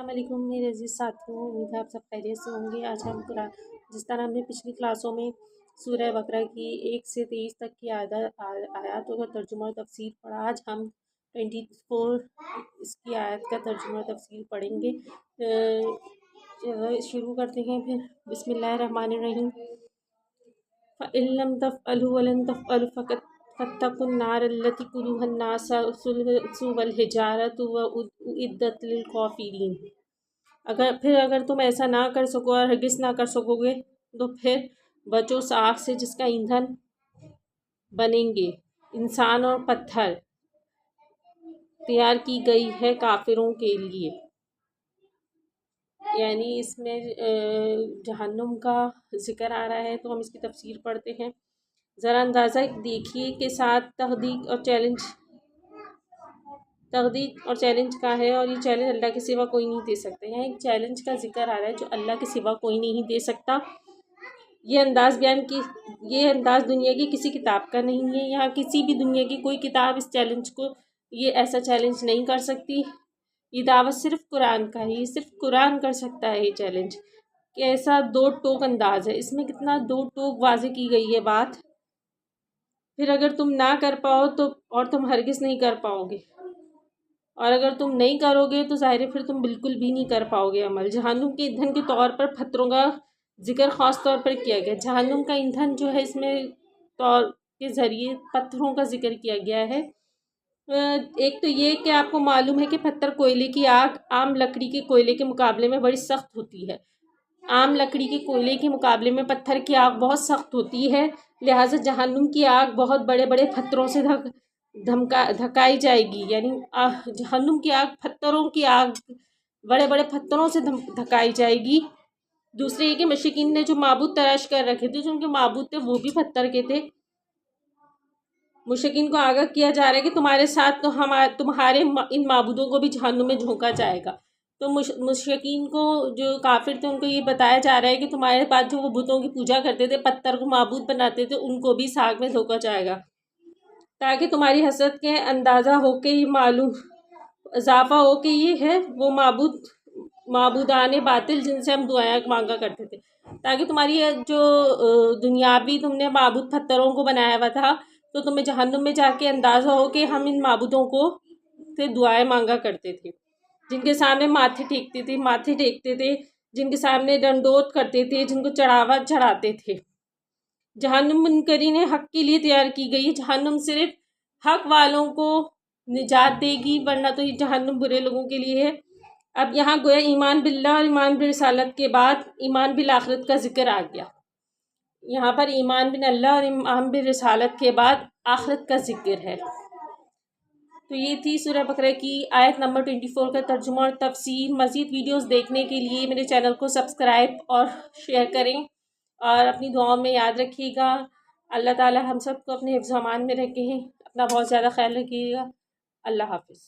السلام علیکم میرے عزیز ساتھیوں، امید ہے آپ سب خیریت سے ہوں گے۔ آج ہم قرآن جس طرح ہم نے پچھلی کلاسوں میں سورہ بقرہ کی 1 سے 23 تک کی آیاتوں کا ترجمہ اور تفسیر پڑھا، آج ہم 24 اس کی آیت کا ترجمہ اور تفسیر پڑھیں گے۔ شروع کرتے ہیں پھر۔ بسم اللہ الرحمن الرحیم۔ فَإِن لَّمْ تَفْعَلُوا وَلَن تَفْعَلُوا فَاتَّقُوا النَّارَ الَّتِي وَقُودُهَا النَّاسُ وَالْحِجَارَةُ وَأُعِدَّتْ لِلْكَافِرِينَ۔ اگر تم ایسا نہ کر سکو اور ہرگز نہ کر سکو گے تو پھر بچو اس آگ سے جس کا ایندھن بنیں گے انسان اور پتھر، تیار کی گئی ہے کافروں کے لیے۔ یعنی اس میں جہنم کا ذکر آ رہا ہے، تو ہم اس کی تفسیر پڑھتے ہیں۔ ذرا اندازہ دیکھیے کہ ساتھ تحقیق اور چیلنج کا ہے، اور یہ چیلنج اللہ کے سوا کوئی نہیں دے سکتا۔ یہاں ایک چیلنج کا ذکر آ رہا ہے جو اللہ کے سوا کوئی نہیں دے سکتا۔ یہ انداز دنیا کی کسی کتاب کا نہیں ہے۔ یہاں کسی بھی دنیا کی کوئی کتاب اس چیلنج کو ایسا چیلنج نہیں کر سکتی۔ یہ دعوت صرف قرآن کا ہے، یہ صرف قرآن کر سکتا ہے یہ چیلنج۔ کہ ایسا دو ٹوک انداز ہے، اس میں کتنا دو ٹوک واضح کی گئی ہے بات۔ پھر اگر تم نہ کر پاؤ تو اور تم ہرگز نہیں کر پاؤ گے، اور اگر تم نہیں کرو گے تو ظاہر ہے پھر تم بالکل بھی نہیں کر پاؤ گے عمل۔ جہنم کے ایندھن کے طور پر پتھروں کا ذکر خاص طور پر کیا گیا۔ جہنم کا ایندھن جو ہے اس میں طور کے ذریعے پتھروں کا ذکر کیا گیا ہے۔ ایک تو یہ کہ آپ کو معلوم ہے کہ پتھر کوئلے کی آگ عام لکڑی کے کوئلے کے مقابلے میں بڑی سخت ہوتی ہے۔ عام لکڑی کے کوئلے کے مقابلے میں پتھر کی آگ بہت سخت ہوتی ہے، لہٰذا جہنم کی آگ بہت بڑے بڑے پتھروں سے دھکائی جائے گی۔ یعنی جہنم کی آگ پتھروں کی آگ بڑے بڑے پتھروں سے دھکائی جائے گی۔ دوسرے یہ کہ مشرکین نے جو معبود تراش کر رکھے تھے، جو ان کے معبود تھے وہ بھی پتھر کے تھے۔ مشرکین کو آگاہ کیا جا رہا ہے کہ تمہارے ساتھ تو تمہارے ان معبودوں کو بھی جہنم میں جھونکا جائے گا۔ تو مشرکین کو، جو کافر تھے، ان کو یہ بتایا جا رہا ہے کہ تمہارے پاس جو وہ بتوں کی پوجا کرتے تھے، پتھر کو معبود بناتے تھے، ان کو بھی اس آگ میں دھوکا جائے گا، تاکہ تمہاری حسرت کے اندازہ ہو کہ یہ معلوم اضافہ ہو کہ یہ ہے وہ معبودان باطل جن سے ہم دعائیں مانگا کرتے تھے، تاکہ تمہاری جو دنیاوی تم نے معبود پتھروں کو بنایا ہوا تھا تو تمہیں جہنم میں جا کے اندازہ ہو کہ ہم ان معبودوں کو سے دعائیں مانگا کرتے تھے، جن کے سامنے ماتھے ٹیکتے تھے، جن کے سامنے ڈنڈوت کرتے تھے، جن کو چڑھاوا چڑھاتے تھے۔ جہنم منکرین حق کے لیے تیار کی گئی ہے۔ جہنم صرف حق والوں کو نجات دے گی، ورنہ تو یہ جہنم برے لوگوں کے لیے ہے۔ اب یہاں گویا ایمان باللہ اور ایمان برسالت کے بعد ایمان بالآخرت کا ذکر آ گیا۔ یہاں پر ایمان باللہ اور ایمان برسالت کے بعد آخرت کا ذکر ہے۔ تو یہ تھی سورہ بقرہ کی آیت نمبر 24 کا ترجمہ اور تفسیر۔ مزید ویڈیوز دیکھنے کے لیے میرے چینل کو سبسکرائب اور شیئر کریں، اور اپنی دعاؤں میں یاد رکھیے گا۔ اللہ تعالی ہم سب کو اپنے حفظ و امان میں رکھیں۔ اپنا بہت زیادہ خیال رکھیے گا۔ اللہ حافظ۔